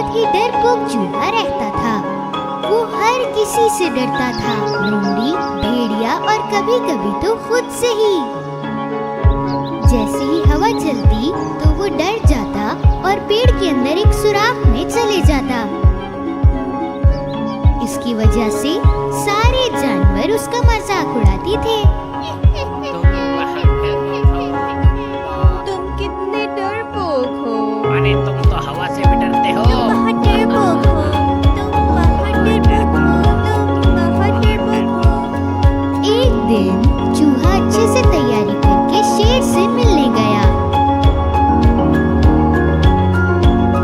बहुत ही डरपोक चूहा रहता था। वो हर किसी से डरता था, लोमड़ी, भेड़िया और कभी कभी तो खुद से ही। जैसे ही हवा चलती तो वो डर जाता और पेड़ के अंदर एक सुराख में चले जाता। इसकी वजह से सारे जानवर उसका मजाक उड़ाते थे। तुम कितने डरपोक हो। अरे तुम तो हवा से भी डरते हो। तुम बहुत डरपोक हो। तुम बहुत डरपोक हो। तुम बहुत डरपोक हो। एक दिन चूहा अच्छे से तैयारी करके शेर से मिलने गया।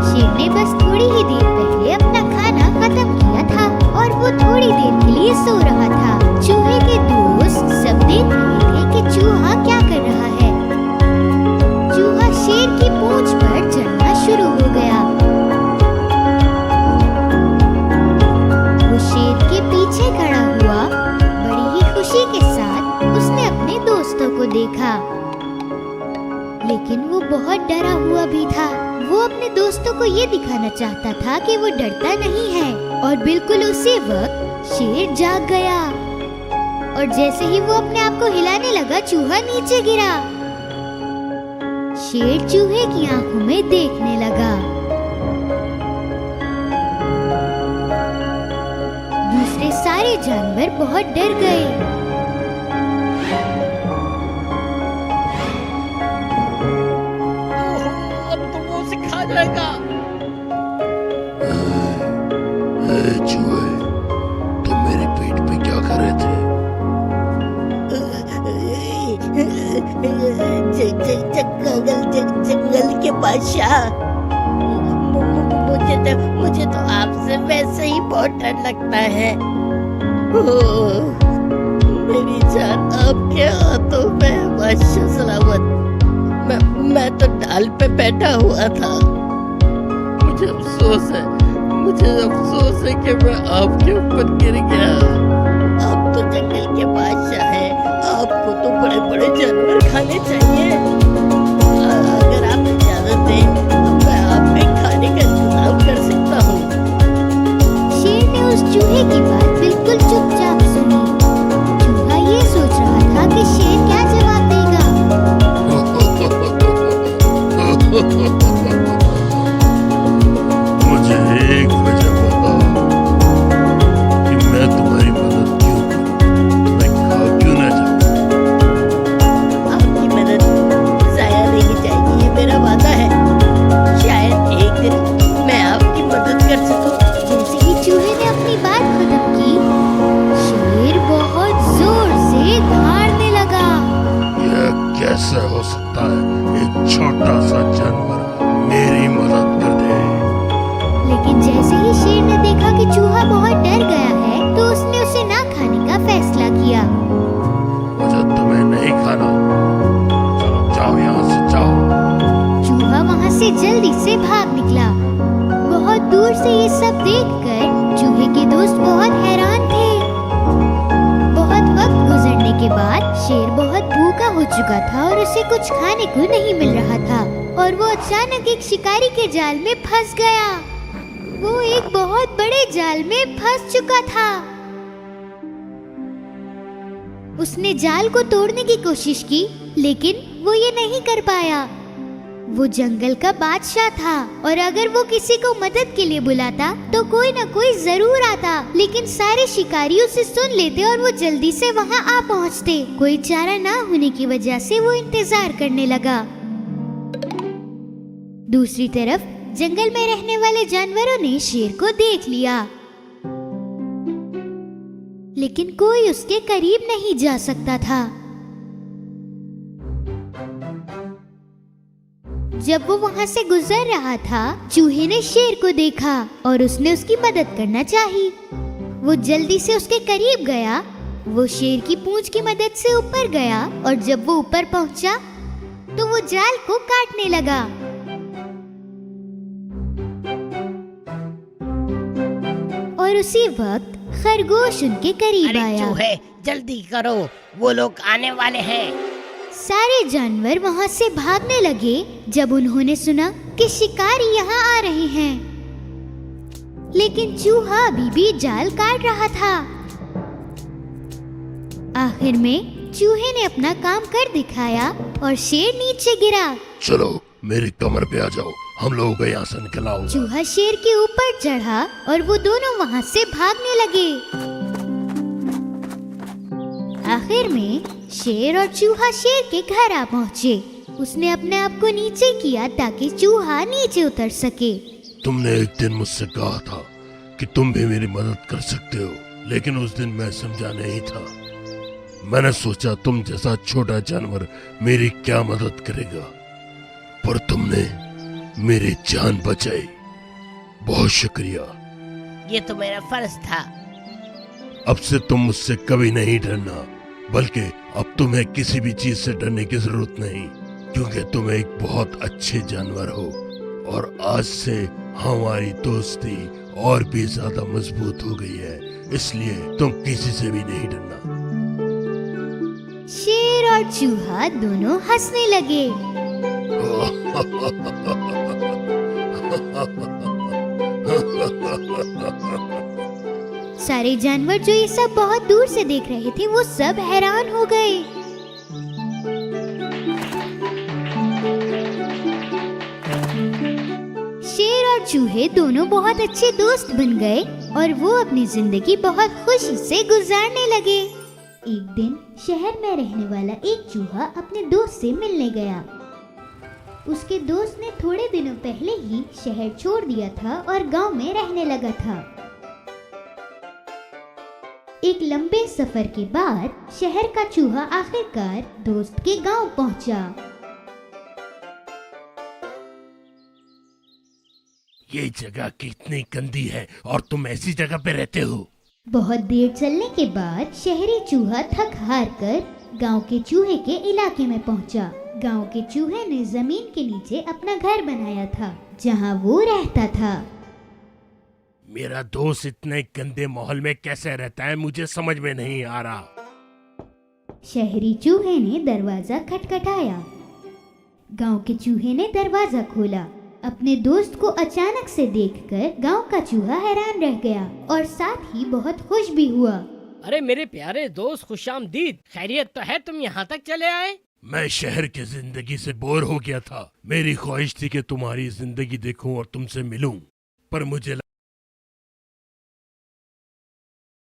शेर ने बस थोड़ी ही देर पहले अपना खाना खत्म किया था और वो थोड़ी देर के लिए सो रहा था। चूहे के दोस्त सब देख रहे थे कि चूहा क्या कर रहा है। चूहा शेर की पूंछ पर चढ़ना शुरू हो गया। वो शेर के पीछे खड़ा हुआ। बड़ी ही खुशी के साथ उसने अपने दोस्तों को देखा, लेकिन वो बहुत डरा हुआ भी था। वो अपने दोस्तों को ये दिखाना चाहता था कि वो डरता नहीं है। और बिल्कुल उसी वक्त शेर जाग गया और जैसे ही वो अपने आप को हिलाने लगा, चूहा नीचे गिरा। शेर चूहे की आंखों में देखने लगा। दूसरे सारे जानवर बहुत डर गए। अब तो वो उसे खा जाएगा। चूहे, तुम मेरे पेट पे क्या कर रहे थे? जंगल के बादशाह, मुझे तो आपसे वैसे ही बहुत डर लगता है। मेरी जान आपके हाथों में, बादशाह सलामत। मैं तो डाल पे बैठा हुआ था। मुझे अफसोस है कि मैं आपके ऊपर गिर गया। आप तो जंगल के बादशाह हैं, आपको तो बड़े बड़े जानवर खाने चाहिए। अगर आप इजाजत दें तो मैं आपके खाने का इंतजाम कर सकता हूँ। शेर ने उस चूहे की बात बिल्कुल चुपचाप सुनी। चूहा ये सोच रहा था कि शेर क्या जवाब देगा। मुझे एक वजह बताओ कि मैं तुम्हारी मदद क्यों करूं? मैं खा क्यों ना जाऊं? आपकी मदद जाया नहीं जाएगी, ये मेरा वादा है। शायद एक दिन मैं आपकी मदद कर सकूं। जैसे ही चूहे ने अपनी बात खत्म की, शेर बहुत जोर से दहाड़ने लगा। यह कैसे हो सकता है? एक छोटा सा जानवर मेरी मदद कर दे। लेकिन जैसे ही शेर ने देखा कि चूहा बहुत डर गया है, तो उसने उसे ना खाने का फैसला किया। मुझे तुम्हें नहीं खाना। चलो जाओ, यहाँ से जाओ। चूहा वहाँ से जल्दी से भाग निकला। बहुत दूर से ये सब देखकर चूहे के दोस्त बहुत हैरान थे। बहुत वक्त गुजरने के बाद शेर बहुत भूखा हो चुका था और उसे कुछ खाने को नहीं मिल रहा था और वो अचानक एक शिकारी के जाल में फंस गया। वो एक बहुत बड़े जाल में फंस चुका था। उसने जाल को तोड़ने की कोशिश की, लेकिन वो ये नहीं कर पाया। वो जंगल का बादशाह था और अगर वो किसी को मदद के लिए बुलाता तो कोई ना कोई जरूर आता, लेकिन सारे शिकारी उसे सुन लेते और वो जल्दी से वहाँ आ पहुँचते। कोई चारा ना होने की वजह से वो इंतजार करने लगा। दूसरी तरफ जंगल में रहने वाले जानवरों ने शेर को देख लिया, लेकिन कोई उसके करीब नहीं जा सकता था। जब वो वहाँ से गुजर रहा था, चूहे ने शेर को देखा और उसने उसकी मदद करना चाही। वो जल्दी से उसके करीब गया। वो शेर की पूंछ की मदद से ऊपर गया और जब वो ऊपर पहुंचा तो वो जाल को काटने लगा। और उसी वक्त खरगोश उनके करीब अरे आया। चूहे, जल्दी करो, वो लोग आने वाले हैं। सारे जानवर वहाँ से भागने लगे जब उन्होंने सुना कि शिकारी यहाँ आ रहे हैं। लेकिन चूहा अभी भी जाल काट रहा था। आखिर में चूहे ने अपना काम कर दिखाया और शेर नीचे गिरा। चलो मेरी कमर पे आ जाओ, हम लोगों को यहाँ से निकलाओ। चूहा शेर के ऊपर चढ़ा और वो दोनों वहाँ से भागने लगे। आखिर में शेर और चूहा शेर के घर आ पहुँचे। उसने अपने आप को नीचे किया ताकि चूहा नीचे उतर सके। तुमने एक दिन मुझसे कहा था कि तुम भी मेरी मदद कर सकते हो, लेकिन उस दिन मैं समझा नहीं था। मैंने सोचा तुम जैसा छोटा जानवर मेरी क्या मदद करेगा, पर तुमने मेरी जान बचाई। बहुत शुक्रिया। ये तो मेरा फर्ज था। अब से तुम मुझसे कभी नहीं डरना, बल्कि अब तुम्हें किसी भी चीज से डरने की जरूरत नहीं, क्योंकि तुम एक बहुत अच्छे जानवर हो और आज से हमारी दोस्ती और भी ज्यादा मजबूत हो गई है, इसलिए तुम किसी से भी नहीं डरना। शेर और चूहा दोनों हंसने लगे। सारे जानवर जो ये सब बहुत दूर से देख रहे थे वो सब हैरान हो गए। शेर और चूहे दोनों बहुत अच्छे दोस्त बन गए और वो अपनी जिंदगी बहुत खुशी से गुजारने लगे। एक दिन शहर में रहने वाला एक चूहा अपने दोस्त से मिलने गया। उसके दोस्त ने थोड़े दिनों पहले ही शहर छोड़ दिया था और गांव में रहने लगा था। एक लंबे सफर के बाद शहर का चूहा आखिरकार दोस्त के गांव पहुंचा। ये जगह कितनी गंदी है और तुम ऐसी जगह पे रहते हो। बहुत देर चलने के बाद शहरी चूहा थक हार कर गांव के चूहे के इलाके में पहुंचा। गांव के चूहे ने जमीन के नीचे अपना घर बनाया था जहां वो रहता था। मेरा दोस्त इतने गंदे माहौल में कैसे रहता है, मुझे समझ में नहीं आ रहा। शहरी चूहे ने दरवाजा खटखटाया। गांव के चूहे ने दरवाजा खोला। अपने दोस्त को अचानक से देखकर गांव का चूहा हैरान रह गया और साथ ही बहुत खुश भी हुआ। अरे मेरे प्यारे दोस्त, खुशामदीद। खैरियत तो है, तुम यहाँ तक चले आए? मैं शहर की जिंदगी से बोर हो गया था। मेरी ख्वाहिश थी कि तुम्हारी जिंदगी देखूं और तुमसे मिलूं, पर मुझे